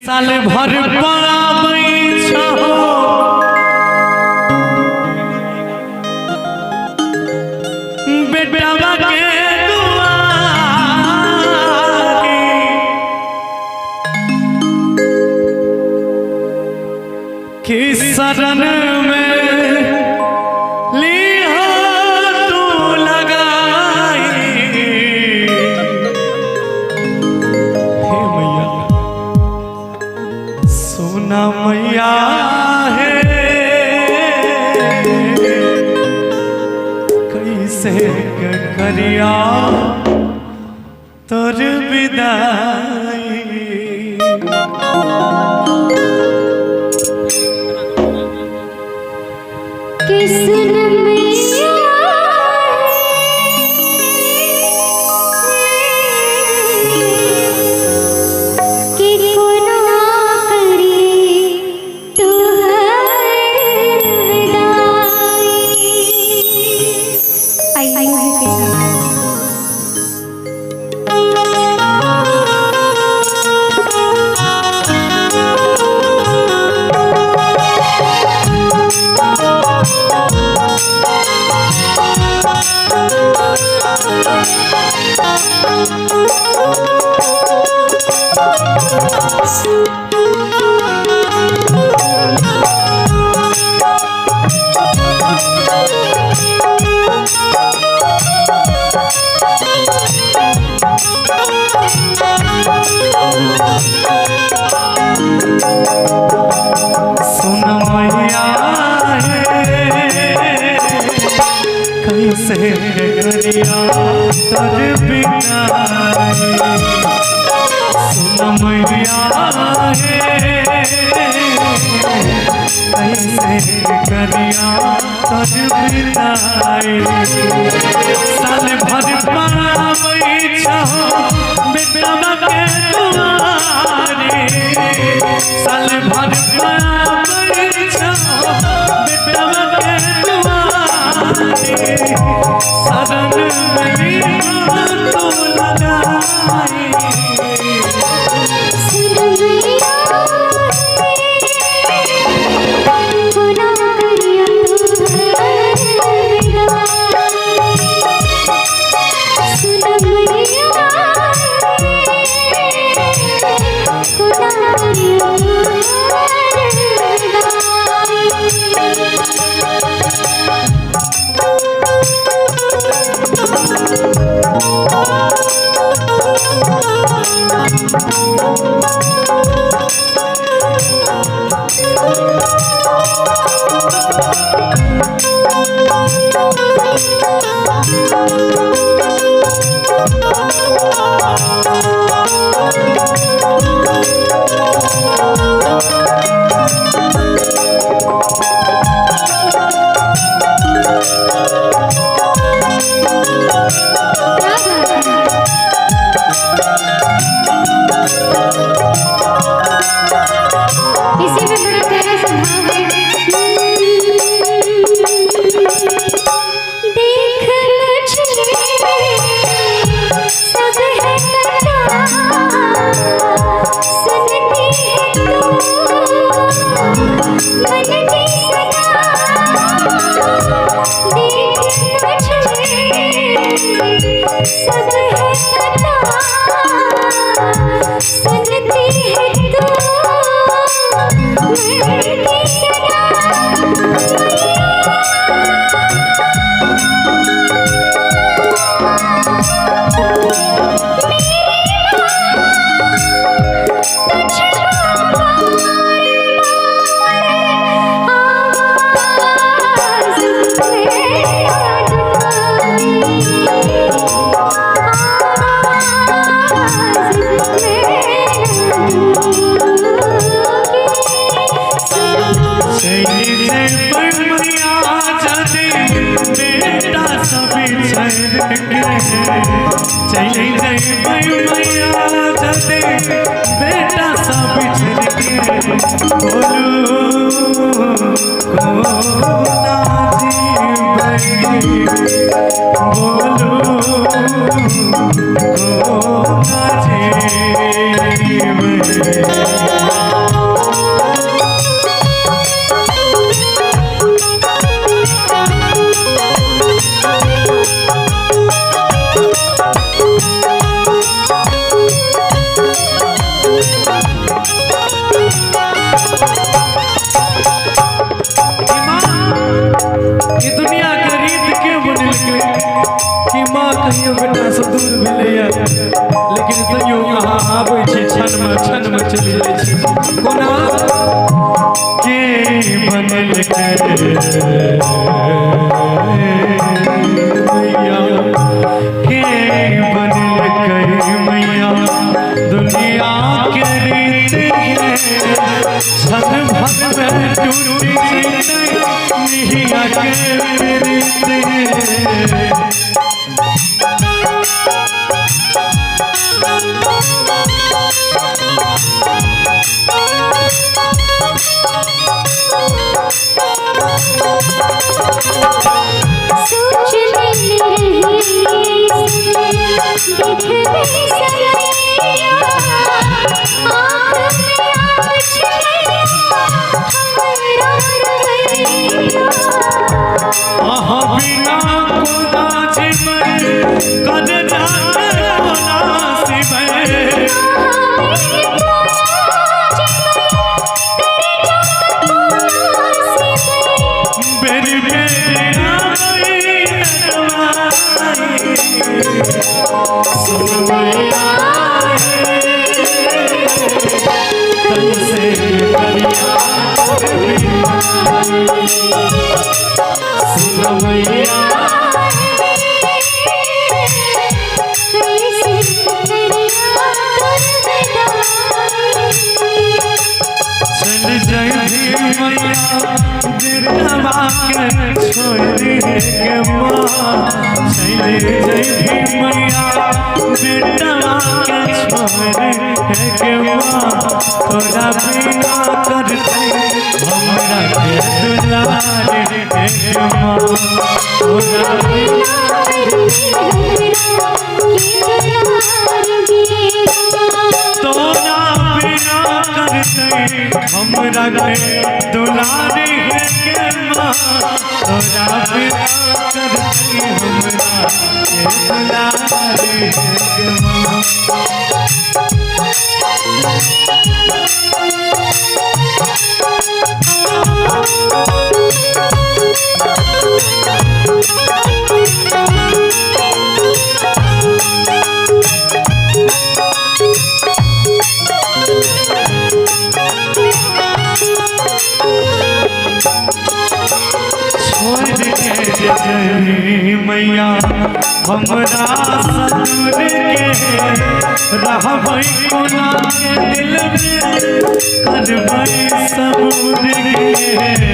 साल भर पाबै छहो बेटवा के दुआरी कि शरण में लिया तू लगाई। हे मैया सोना मैया है कैसे करिया तोर विदाई। किसन मैया कि गुना करे तुहर विदाई। आई के साथ सोना मैया है कैसे करिया तोर विदाई। सोना मैया है कैसे करिया तोर विदाई। साल भर पाबै छहो बेटवा के दुआरी। साल भर पाबै छहो बेटवा के दुआरी। शरण में लिया तू लगाई। चली गई मैया जते बेटा सा बिछड़ के बोलू को ना जीवई। बोलू को ना जीवई। से दूर भेलैया लेकिन तैयो अहाँ आबै छी क्षण में चलि जाइ छी कोना के बनल के मैया के बनल के मैया दुनिया के रीत है क्षण भर में टूटी निहिया के रीत है तोरा बिना करते हमरा के दुलारे माँ तोरा बिना करते हमरा के दुलारे माँ तोरा बिना करते हमरा के दुलारे माँ मैया हमरा ससुर के रहबै कोना के दिल में करबै सबूर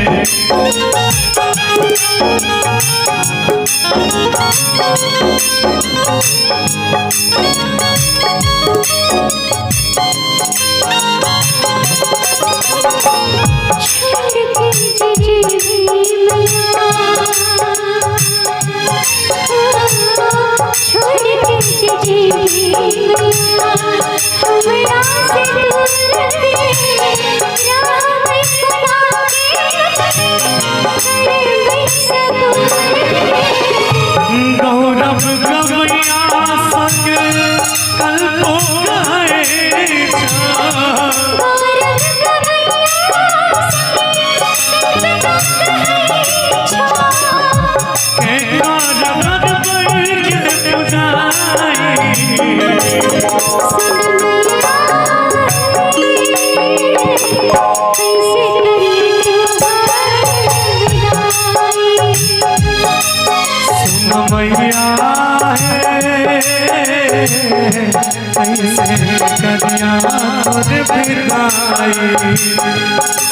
गौरव गवैया संग कल्पो मैया कैसे कन्या और बिदाई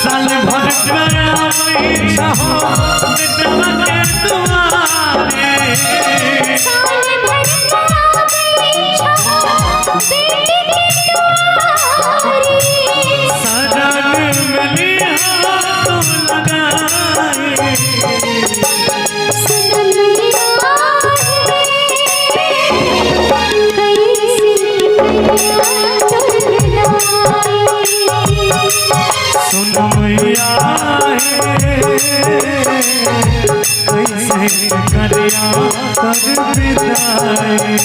साल भर करावै छहो बेटवा के दुआरे साल भर करावै छहो बेटी के दुआरे सजन मिलिया तो लगाए सुन मैया कैसे करिया कर विदाई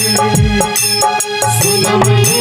सुन मैया